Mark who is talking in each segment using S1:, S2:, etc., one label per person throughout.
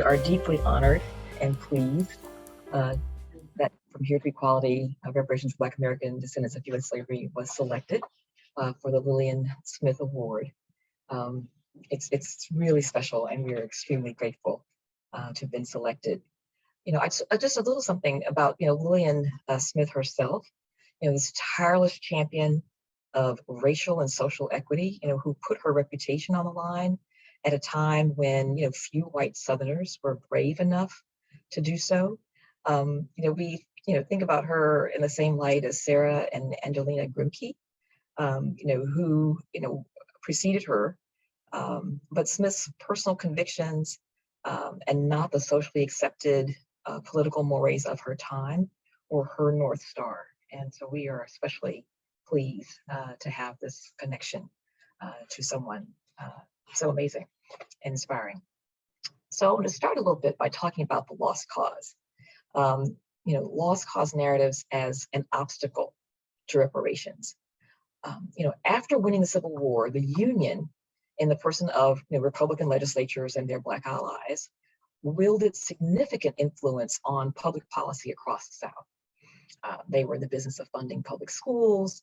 S1: are deeply honored and pleased that From Here to Equality, Reparations of Black American Descendants of U.S. Slavery was selected for the Lillian Smith Award. It's really special, and we're extremely grateful to have been selected. Just a little something about Lillian Smith herself. This tireless champion of racial and social equity. Who put her reputation on the line at a time when few white Southerners were brave enough to do so. We think about her in the same light as Sarah and Angelina Grimke, who preceded her. But Smith's personal convictions and not the socially accepted political mores of her time were her North Star. And so we are especially pleased to have this connection to someone so amazing and inspiring. So I want to start a little bit by talking about the lost cause. Lost cause narratives as an obstacle to reparations. After winning the Civil War, the Union, in the person of Republican legislatures and their Black allies, wielded significant influence on public policy across the South. They were in the business of funding public schools,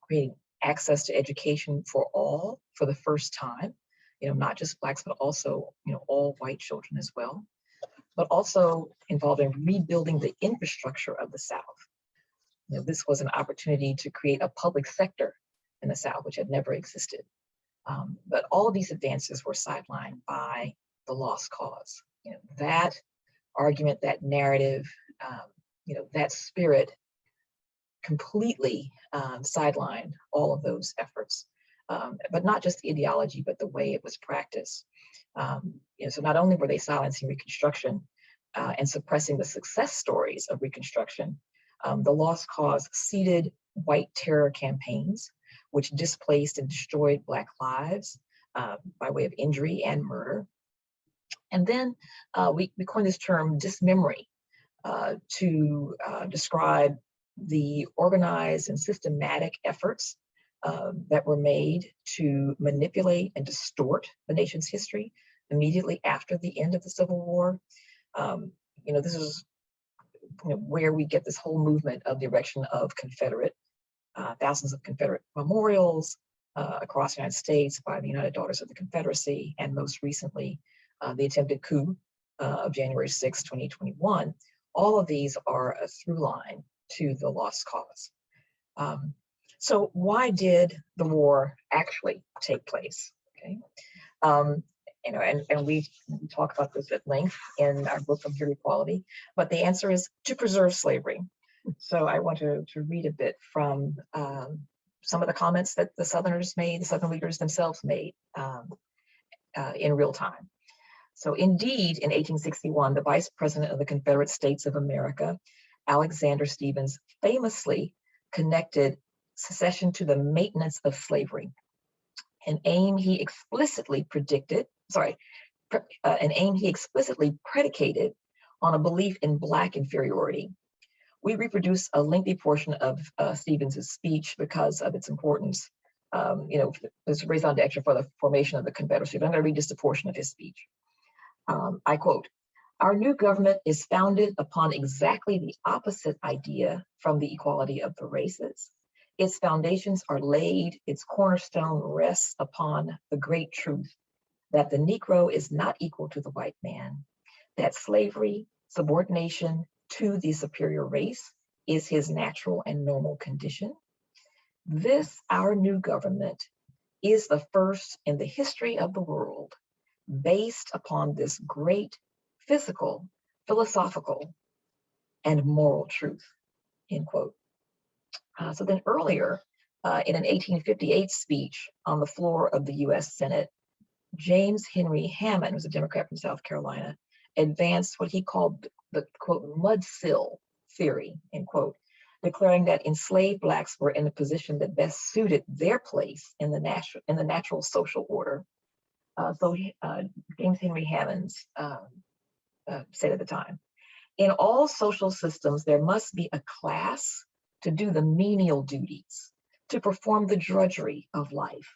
S1: creating access to education for all for the first time, not just Blacks, but also, all white children as well, but also involved in rebuilding the infrastructure of the South. This was an opportunity to create a public sector in the South, which had never existed. But all of these advances were sidelined by the lost cause. That argument, that narrative, that spirit completely sidelined all of those efforts, but not just the ideology, but the way it was practiced. So not only were they silencing Reconstruction and suppressing the success stories of Reconstruction, the lost cause seeded white terror campaigns, which displaced and destroyed Black lives by way of injury and murder. And then we coined this term dismemory to describe the organized and systematic efforts that were made to manipulate and distort the nation's history immediately after the end of the Civil War. This is where we get this whole movement of the erection of thousands of Confederate memorials across the United States by the United Daughters of the Confederacy, and most recently, the attempted coup of January 6, 2021. All of these are a through line to the lost cause. So why did the war actually take place? Okay, and we talk about this at length in our book From Here to Equality, but the answer is to preserve slavery. So I want to read a bit from some of the comments that the Southerners made, the Southern leaders themselves made in real time. So indeed, in 1861, the Vice President of the Confederate States of America, Alexander Stephens, famously connected secession to the maintenance of slavery, an aim he explicitly predicated on a belief in Black inferiority. We reproduce a lengthy portion of Stephens's speech because of its importance. It's raison d'etre for the formation of the Confederacy, but I'm going to read just a portion of his speech. I quote, "Our new government is founded upon exactly the opposite idea from the equality of the races. Its foundations are laid, its cornerstone rests upon the great truth that the Negro is not equal to the white man, that slavery, subordination to the superior race, is his natural and normal condition. This, our new government, is the first in the history of the world based upon this great physical, philosophical, and moral truth," end quote. So then earlier, in an 1858 speech on the floor of the US Senate, James Henry Hammond, who's a Democrat from South Carolina, advanced what he called the, quote, mudsill theory, end quote, declaring that enslaved Blacks were in a position that best suited their place in the natural social order. James Henry Hammond said at the time, "In all social systems, there must be a class to do the menial duties, to perform the drudgery of life.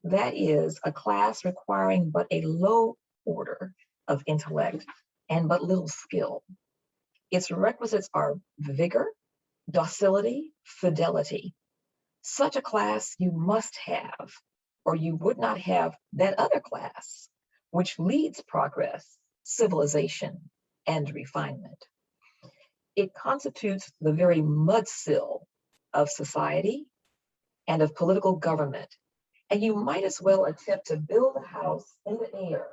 S1: That is, a class requiring but a low order of intellect and but little skill. Its requisites are vigor, docility, fidelity. Such a class you must have, or you would not have that other class, which leads progress, civilization, and refinement. It constitutes the very mudsill of society and of political government, and you might as well attempt to build a house in the air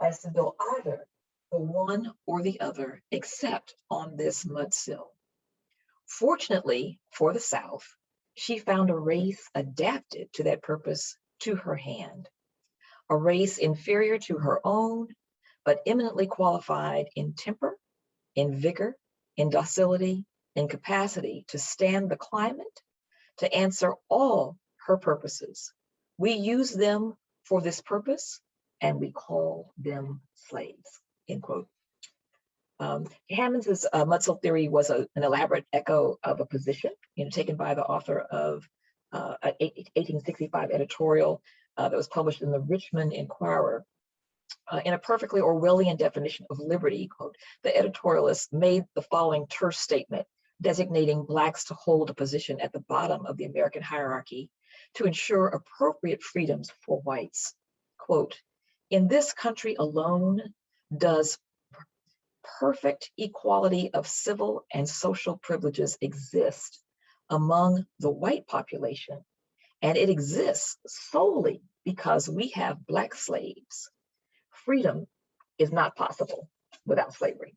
S1: as to build either the one or the other, except on this mudsill. Fortunately for the South, she found a race adapted to that purpose to her hand, a race inferior to her own, but eminently qualified in temper, in vigor, in docility, in capacity to stand the climate, to answer all her purposes. We use them for this purpose, and we call them slaves, end quote. Hammond's mudsill theory was an elaborate echo of a position, taken by the author of an 1865 editorial that was published in the Richmond Inquirer. In a perfectly Orwellian definition of liberty, quote, the editorialist made the following terse statement, designating Blacks to hold a position at the bottom of the American hierarchy to ensure appropriate freedoms for whites. Quote, in this country alone does perfect equality of civil and social privileges exist among the white population, and it exists solely because we have Black slaves. Freedom is not possible without slavery.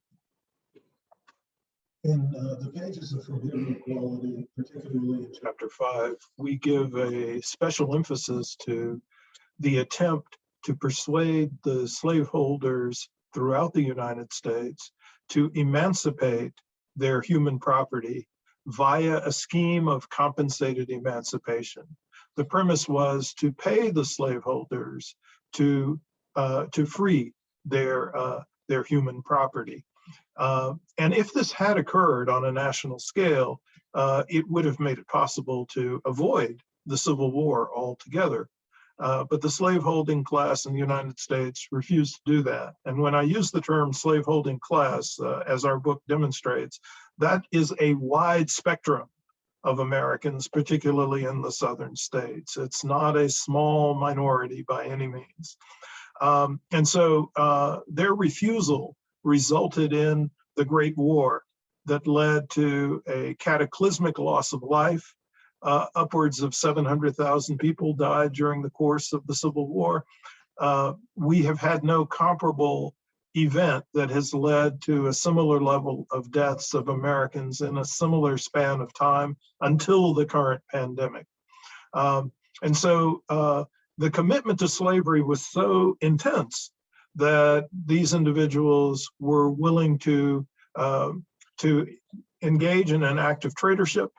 S2: In the pages of From Here to Equality, particularly in Chapter 5, we give a special emphasis to the attempt to persuade the slaveholders throughout the United States to emancipate their human property via a scheme of compensated emancipation. The premise was to pay the slaveholders to free their human property. And if this had occurred on a national scale, it would have made it possible to avoid the Civil War altogether. But the slaveholding class in the United States refused to do that. And when I use the term slaveholding class, as our book demonstrates, that is a wide spectrum of Americans, particularly in the southern states. It's not a small minority by any means. And so their refusal resulted in the Great War that led to a cataclysmic loss of life. Upwards of 700,000 people died during the course of the Civil War. We have had no comparable event that has led to a similar level of deaths of Americans in a similar span of time until the current pandemic. And so the commitment to slavery was so intense that these individuals were willing to engage in an act of traitorship,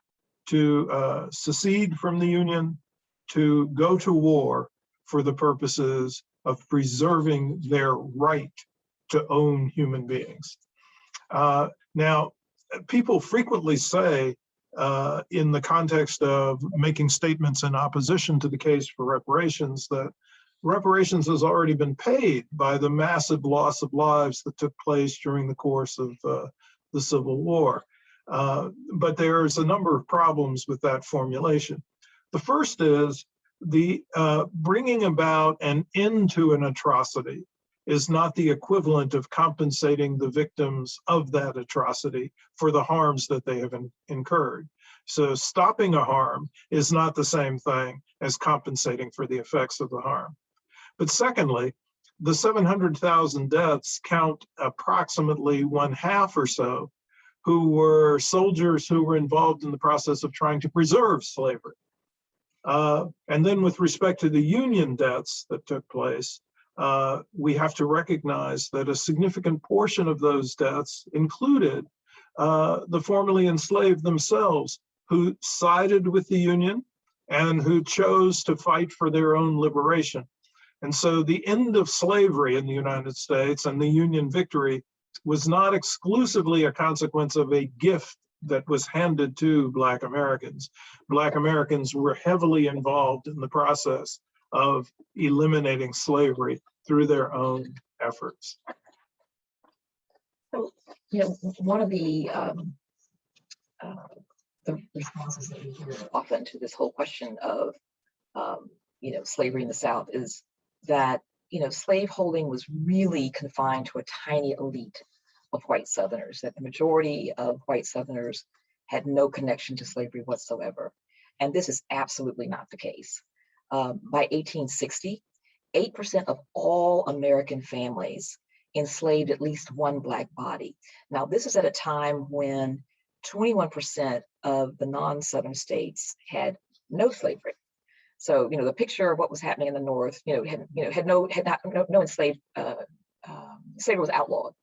S2: to secede from the Union, to go to war for the purposes of preserving their right to own human beings. Now, people frequently say in the context of making statements in opposition to the case for reparations that reparations has already been paid by the massive loss of lives that took place during the course of the Civil War. But there's a number of problems with that formulation. The first is the bringing about an end to an atrocity is not the equivalent of compensating the victims of that atrocity for the harms that they have incurred. So stopping a harm is not the same thing as compensating for the effects of the harm. But secondly, the 700,000 deaths count approximately 1/2 or so who were soldiers who were involved in the process of trying to preserve slavery. And then with respect to the Union deaths that took place, we have to recognize that a significant portion of those deaths included the formerly enslaved themselves, who sided with the Union and who chose to fight for their own liberation. And so the end of slavery in the United States and the Union victory was not exclusively a consequence of a gift that was handed to Black Americans. Black Americans were heavily involved in the process of eliminating slavery through their own efforts.
S1: So, one of the responses that we hear often to this whole question of, slavery in the South is that, slaveholding was really confined to a tiny elite of white Southerners, that the majority of white Southerners had no connection to slavery whatsoever. And this is absolutely not the case. By 1860, 8% of all American families enslaved at least one Black body. Now, this is at a time when 21% of the non-Southern states had no slavery. So, the picture of what was happening in the North, had no enslaved, slavery was outlawed,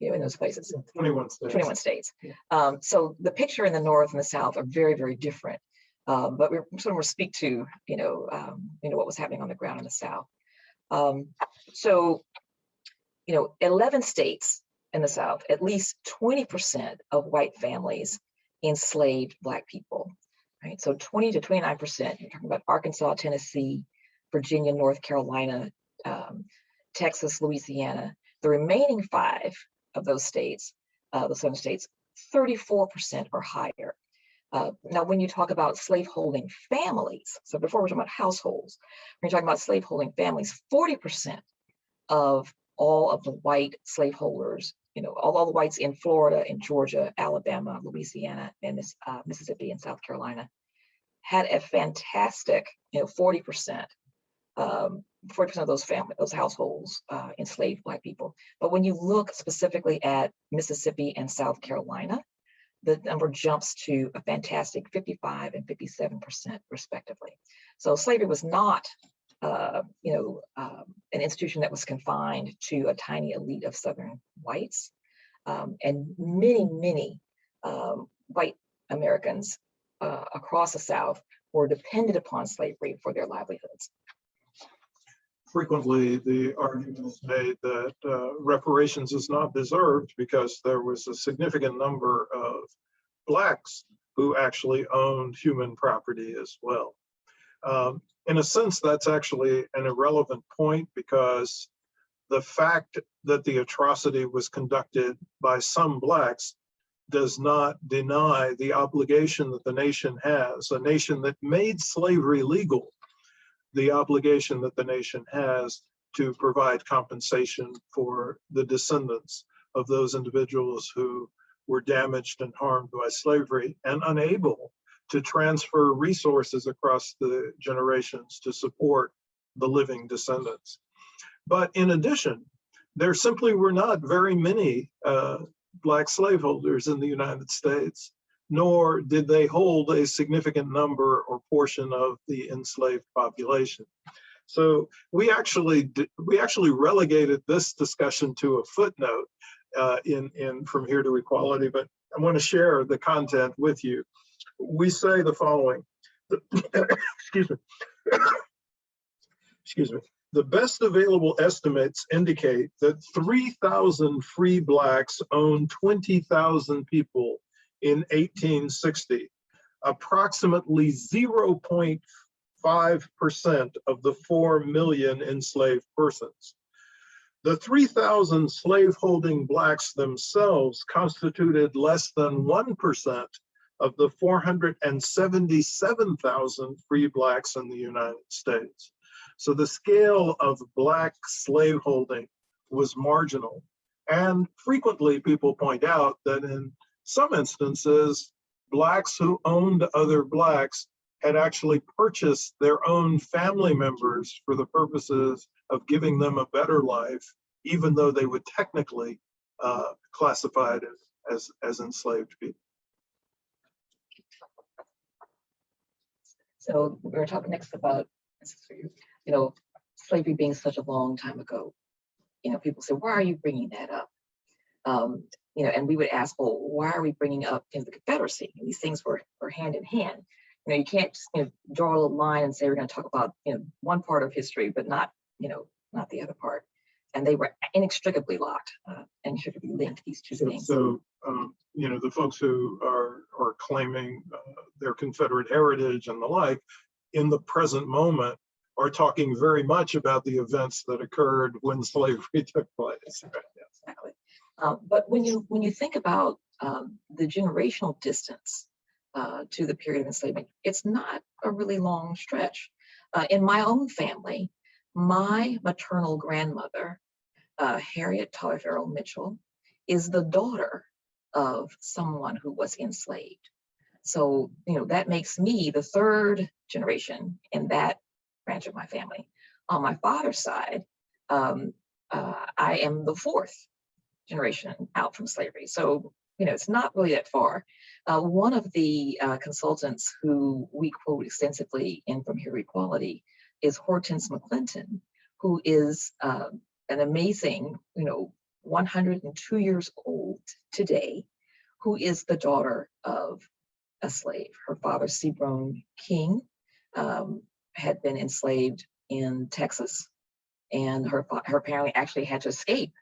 S1: in those places.
S2: 21 states.
S1: 21 states.
S2: Yeah.
S1: So the picture in the North and the South are very, very different. But we're sort of speak to, what was happening on the ground in the South. 11 states in the South, at least 20% of white families enslaved Black people, right? So 20 to 29%, you're talking about Arkansas, Tennessee, Virginia, North Carolina, Texas, Louisiana. The remaining 5 of those states, the Southern states, 34% or higher. Now, when you talk about slaveholding families, so before we're talking about households, when you're talking about slaveholding families, 40% of all of the white slaveholders, all the whites in Florida, in Georgia, Alabama, Louisiana, and Mississippi and South Carolina had a fantastic, 40%. 40% of those households enslaved Black people. But when you look specifically at Mississippi and South Carolina, the number jumps to a fantastic 55 and 57% respectively. So slavery was not, an institution that was confined to a tiny elite of Southern whites. And many white Americans across the South were dependent upon slavery for their livelihoods.
S2: Frequently, the argument is made that reparations is not deserved because there was a significant number of Blacks who actually owned human property as well. In a sense, that's actually an irrelevant point because the fact that the atrocity was conducted by some Blacks does not deny the obligation that the nation has, a nation that made slavery legal, the obligation that the nation has to provide compensation for the descendants of those individuals who were damaged and harmed by slavery and unable to transfer resources across the generations to support the living descendants. But in addition, there simply were not very many Black slaveholders in the United States, nor did they hold a significant number or portion of the enslaved population. So we actually relegated this discussion to a footnote in From Here to Equality, but I want to share the content with you. We say the following, excuse me. The best available estimates indicate that 3,000 free Blacks owned 20,000 people in 1860, approximately 0.5% of the 4 million enslaved persons. The 3,000 slaveholding Blacks themselves constituted less than 1% of the 477,000 free Blacks in the United States. So the scale of Black slaveholding was marginal. And frequently people point out that in some instances, Blacks who owned other Blacks had actually purchased their own family members for the purposes of giving them a better life, even though they would technically classify it as enslaved people.
S1: So we're talking next about, slavery being such a long time ago. People say, why are you bringing that up? And we would ask, well, why are we bringing up the Confederacy? And these things were hand in hand. You can't just draw a little line and say we're going to talk about one part of history, but not the other part. And they were inextricably locked and inextricably linked, these two things.
S2: So the folks who are claiming their Confederate heritage and the like, in the present moment, are talking very much about the events that occurred when slavery took place.
S1: Exactly. But when you think about the generational distance to the period of enslavement, it's not a really long stretch. In my own family, my maternal grandmother, Harriet Taller Mitchell, is the daughter of someone who was enslaved. So, that makes me the third generation in that branch of my family. On my father's side, I am the fourth generation out from slavery. So, it's not really that far. One of the consultants who we quote extensively in From Here to Equality is Hortense McClinton, who is an amazing, 102 years old today, who is the daughter of a slave. Her father, Seabrone King, had been enslaved in Texas, and her family actually had to escape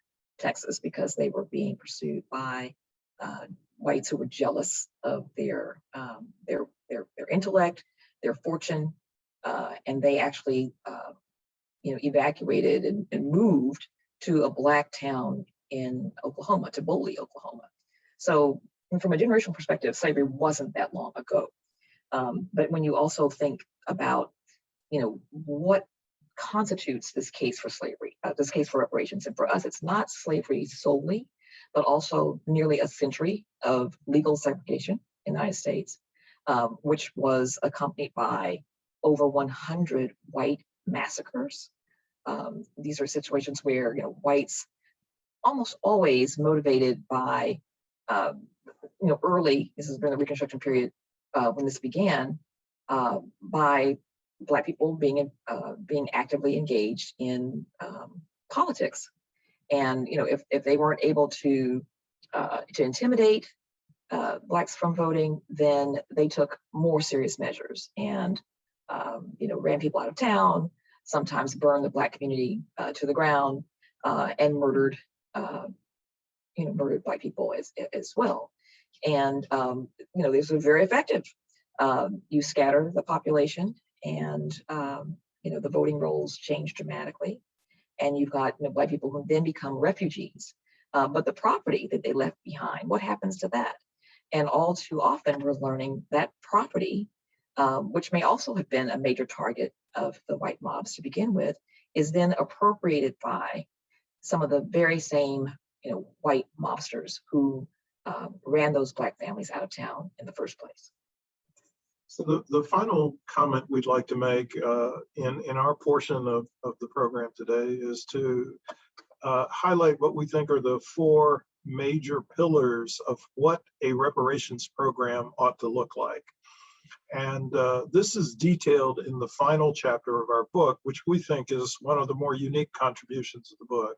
S1: Texas because they were being pursued by whites who were jealous of their intellect, their fortune, and they actually evacuated and moved to a Black town in Oklahoma, to Boley, Oklahoma. So from a generational perspective, slavery wasn't that long ago. But when you also think about, what constitutes this case for slavery, this case for reparations, and for us, it's not slavery solely, but also nearly a century of legal segregation in the United States, which was accompanied by over 100 white massacres. These are situations where, whites almost always motivated by, early, this is during the Reconstruction period when this began, by Black people being actively engaged in politics. And, if they weren't able to intimidate Blacks from voting, then they took more serious measures and, ran people out of town, sometimes burned the Black community to the ground, and murdered Black people as well. And, these are very effective. You scatter the population, and, the voting rolls change dramatically. And you've got Black people who then become refugees. But the property that they left behind, what happens to that? And all too often, we're learning that property, which may also have been a major target of the white mobs to begin with, is then appropriated by some of the very same white mobsters who ran those Black families out of town in the first place.
S2: So the final comment we'd like to make in our portion of the program today is to highlight what we think are the four major pillars of what a reparations program ought to look like. And this is detailed in the final chapter of our book, which we think is one of the more unique contributions of the book.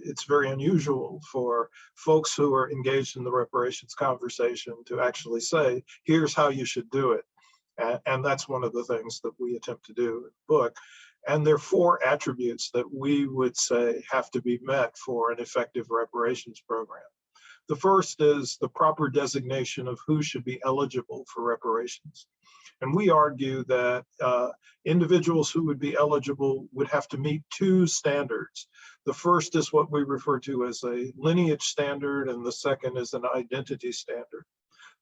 S2: It's very unusual for folks who are engaged in the reparations conversation to actually say, here's how you should do it. And that's one of the things that we attempt to do in the book. And there are four attributes that we would say have to be met for an effective reparations program. The first is the proper designation of who should be eligible for reparations. And we argue that individuals who would be eligible would have to meet two standards. The first is what we refer to as a lineage standard, and the second is an identity standard.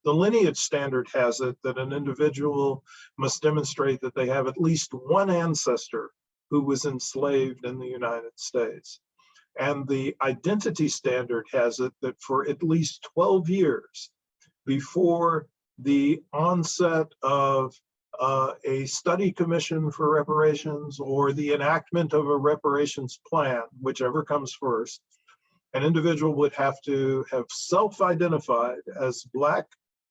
S2: The lineage standard has it that an individual must demonstrate that they have at least one ancestor who was enslaved in the United States. And the identity standard has it that for at least 12 years before the onset of a study commission for reparations or the enactment of a reparations plan, whichever comes first, an individual would have to have self-identified as Black,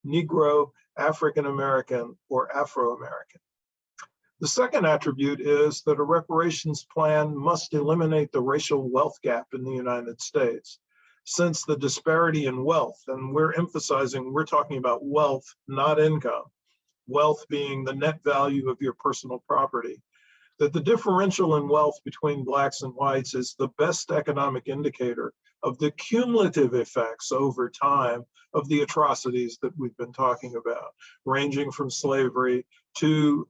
S2: Negro, African American, or Afro-American. The second attribute is that a reparations plan must eliminate the racial wealth gap in the United States. Since the disparity in wealth, and we're talking about wealth, not income, wealth being the net value of your personal property, that the differential in wealth between Blacks and whites is the best economic indicator of the cumulative effects over time of the atrocities that we've been talking about, ranging from slavery to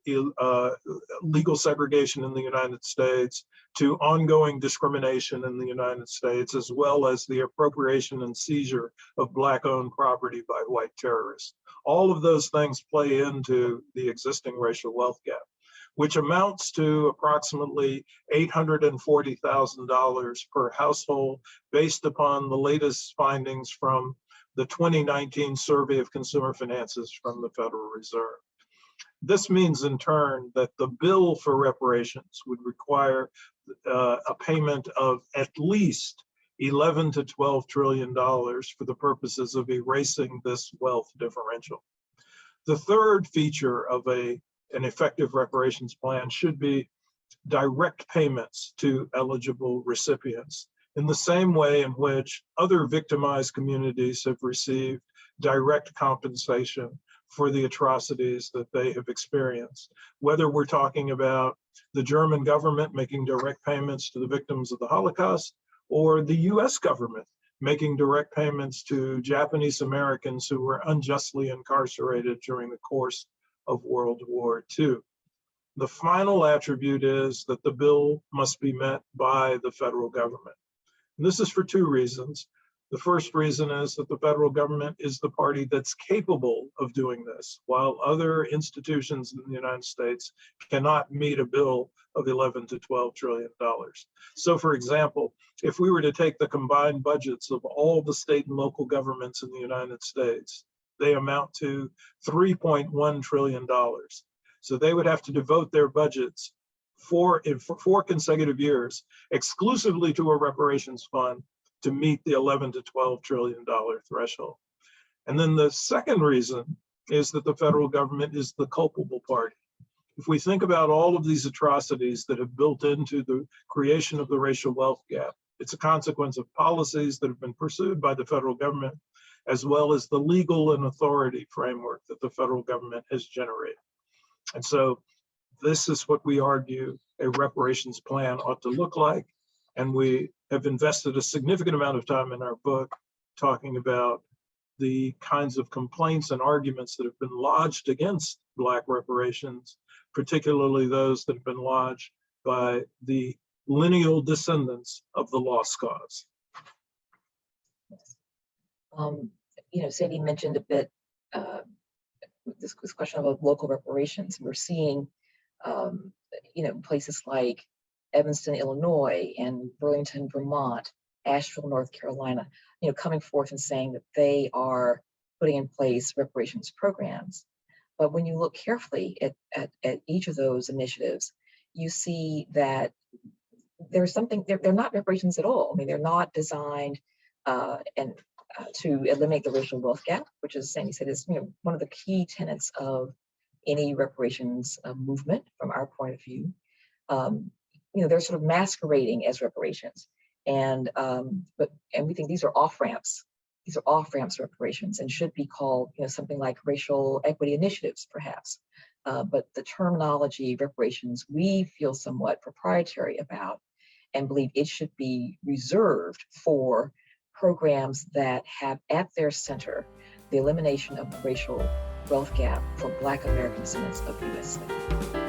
S2: legal segregation in the United States, to ongoing discrimination in the United States, as well as the appropriation and seizure of Black-owned property by white terrorists. All of those things play into the existing racial wealth gap, which amounts to approximately $840,000 per household, based upon the latest findings from the 2019 Survey of Consumer Finances from the Federal Reserve. This means in turn that the bill for reparations would require a payment of at least $11 to $12 trillion for the purposes of erasing this wealth differential. The third feature of an effective reparations plan should be direct payments to eligible recipients, in the same way in which other victimized communities have received direct compensation for the atrocities that they have experienced. Whether we're talking about the German government making direct payments to the victims of the Holocaust, or the US government making direct payments to Japanese Americans who were unjustly incarcerated during the course of World War II. The final attribute is that the bill must be met by the federal government. And this is for two reasons. The first reason is that the federal government is the party that's capable of doing this, while other institutions in the United States cannot meet a bill of $11 to $12 trillion. So for example, if we were to take the combined budgets of all the state and local governments in the United States, they amount to $3.1 trillion. So they would have to devote their budgets for 4 consecutive years exclusively to a reparations fund to meet the $11 to $12 trillion threshold. And then the second reason is that the federal government is the culpable party. If we think about all of these atrocities that have built into the creation of the racial wealth gap, it's a consequence of policies that have been pursued by the federal government, as well as the legal and authority framework that the federal government has generated. And so this is what we argue a reparations plan ought to look like. And we have invested a significant amount of time in our book talking about the kinds of complaints and arguments that have been lodged against Black reparations, particularly those that have been lodged by the lineal descendants of the lost cause.
S1: Sadie mentioned a bit this question of local reparations. We're seeing, places like Evanston, Illinois, and Burlington, Vermont, Asheville, North Carolina, coming forth and saying that they are putting in place reparations programs. But when you look carefully at each of those initiatives, you see that there's something, they're not reparations at all. I mean, they're not designed to eliminate the racial wealth gap, which, as Sandy said, is one of the key tenets of any reparations movement from our point of view. They're sort of masquerading as reparations, and we think these are off ramps. These are off ramps reparations, and should be called something like racial equity initiatives, perhaps. But the terminology reparations we feel somewhat proprietary about, and believe it should be reserved for programs that have at their center the elimination of the racial wealth gap for Black American descendants of U.S. slavery.